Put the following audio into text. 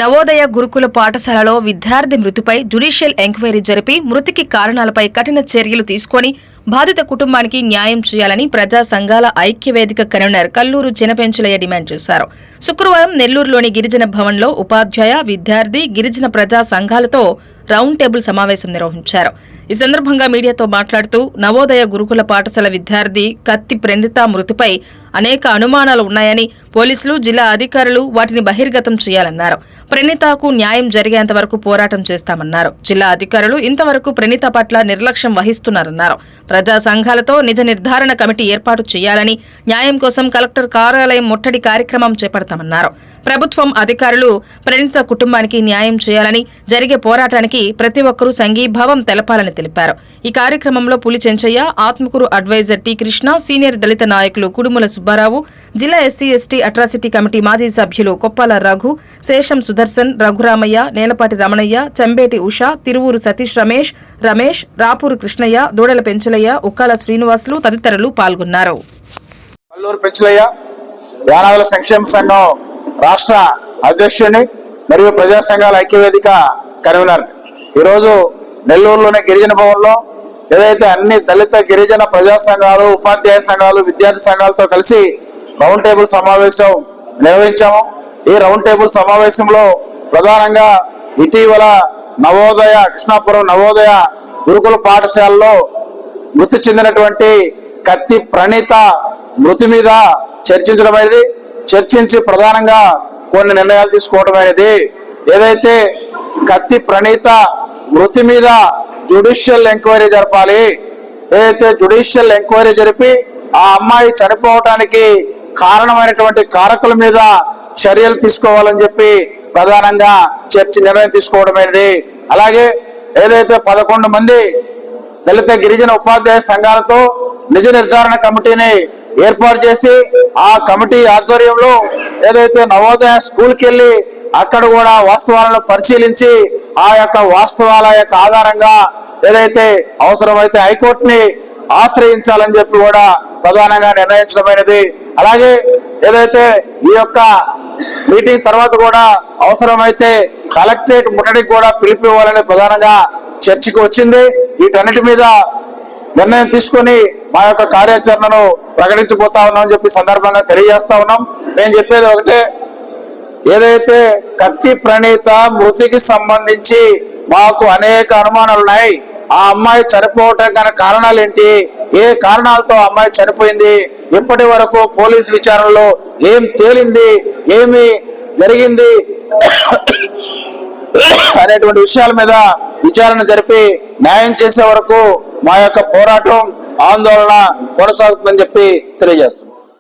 నవోదయ గురుకుల పాఠశాలలో విద్యార్థి మృతిపై జ్యుడిషియల్ ఎంక్వైరీ జరిపి మృతికి కారణాలపై కఠిన చర్యలు తీసుకొని బాధిత కుటుంబానికి న్యాయం చేయాలని ప్రజా సంఘాల ఐక్యవేదిక కన్వీనర్ కల్లూరు చినపెంచులయ్య డిమాండ్ చేశారు. శుక్రవారం నెల్లూరులోని గిరిజన భవన్లో ఉపాధ్యాయ, విద్యార్థి, గిరిజన ప్రజా సంఘాలతో రౌండ్ టేబుల్ సమావేశం నిర్వహించారు. ఈ సందర్భంగా మీడియాతో మాట్లాడుతూ నవోదయ గురుకుల పాఠశాల విద్యార్థి కత్తి ప్రణీత మృతిపై అనేక అనుమానాలు ఉన్నాయని, పోలీసులు, జిల్లా అధికారులు వాటిని బహిర్గతం చేయాలన్నారు. ప్రణీతకు న్యాయం జరిగేంత వరకు పోరాటం చేస్తామన్నారు. జిల్లా అధికారులు ఇంతవరకు ప్రణీత పట్ల నిర్లక్ష్యం వహిస్తున్నారన్నారు. ప్రజా సంఘాలతో నిజ నిర్ధారణ కమిటీ ఏర్పాటు చేయాలని, న్యాయం కోసం కలెక్టర్ కార్యాలయం ముట్టడి కార్యక్రమం చేపడతామన్నారు. ప్రభుత్వం, అధికారులు ప్రణీత కుటుంబానికి న్యాయం చేయాలని, జరిగే పోరాటానికి ప్రతి ఒక్కరూ సంఘీభావం తెలపాలని తెలిపారు. ఈ కార్యక్రమంలో Puli Chenchaiah, Atmakur adviser T Krishna, senior దళిత నాయకులు కుడుముల సుబ్బారావు, జిల్లా ఎస్సీ ఎస్టీ అట్రాసిటీ కమిటీ మాజీ సభ్యులు కొప్పాల రఘు, శేషం సుదర్శన్, రఘురామయ్య, నేలపాటి రమణయ్య, చంబేటి ఉష, తిరువూరు సతీష్ రమేష్, రాపూరు కృష్ణయ్య, దూడల పెంచలయ్య, ఉక్కాల శ్రీనివాసులు తదితరులు పాల్గొన్నారు. కల్లూరు పెంచలయ్య యానాదుల సంక్షేమ సంఘం రాష్ట్ర అధ్యక్షుడిని మరియు ప్రజా సంఘాల ఐక్యవేదిక కన్వీనర్. ఈరోజు నెల్లూరులోని గిరిజన భవన్లో ఏదైతే అన్ని దళిత గిరిజన ప్రజా సంఘాలు, ఉపాధ్యాయ సంఘాలు, విద్యార్థి సంఘాలతో కలిసి రౌండ్ టేబుల్ సమావేశం నిర్వహించాము. ఈ రౌండ్ టేబుల్ సమావేశంలో ప్రధానంగా ఇటీవల నవోదయ కృష్ణాపురం నవోదయ గురుకుల పాఠశాలలో మృతి చెందినటువంటి కత్తి ప్రణీత మృతి మీద చర్చించడమైనది. చర్చించి ప్రధానంగా కొన్ని నిర్ణయాలు తీసుకోవడం అనేది, ఏదైతే కత్తి ప్రణీత మృతి మీద జ్యుడిషియల్ ఎంక్వైరీ జరపాలి. ఏదైతే జ్యుడిషియల్ ఎంక్వైరీ జరిపి ఆ అమ్మాయి చనిపోవటానికి కారణమైనటువంటి కారకుల మీద చర్యలు తీసుకోవాలని చెప్పి ప్రధానంగా నిర్ణయం తీసుకోవడమైనది. అలాగే ఏదైతే 11 మంది దళిత గిరిజన ఉపాధ్యాయ సంఘాలతో నిజ నిర్ధారణ కమిటీని ఏర్పాటు చేసి ఆ కమిటీ ఆధ్వర్యంలో ఏదైతే నవోదయ స్కూల్కి వెళ్ళి అక్కడ కూడా వాస్తవాలను పరిశీలించి ఆ యొక్క వాస్తవాల యొక్క ఆధారంగా ఏదైతే అవసరమైతే హైకోర్టుని ఆశ్రయించాలని చెప్పి కూడా ప్రధానంగా నిర్ణయించడమైనది. అలాగే ఏదైతే ఈ యొక్క మీటింగ్ తర్వాత కూడా అవసరమైతే కలెక్టరేట్ ముట్టడికి కూడా పిలిపివ్వాలని ప్రధానంగా చర్చకు వచ్చింది. వీటన్నిటి మీద నిర్ణయం తీసుకొని మా యొక్క కార్యాచరణను ప్రకటించబోతా ఉన్నామని చెప్పి సందర్భంగా తెలియజేస్తా ఉన్నాం. మేము చెప్పేది ఒకటే, ఏదైతే కత్తి ప్రణీత మృతికి సంబంధించి మాకు అనేక అనుమానాలు ఉన్నాయి. ఆ అమ్మాయి చనిపోవటం గల కారణాలు ఏంటి, ఏ కారణాలతో అమ్మాయి చనిపోయింది, ఇప్పటి వరకు పోలీసు విచారణలో ఏం తేలింది, ఏమి జరిగింది అనేటువంటి విషయాల మీద విచారణ జరిపి న్యాయం చేసే వరకు మా యొక్క పోరాటం, ఆందోళన కొనసాగుతుందని చెప్పి తెలియజేస్తాం.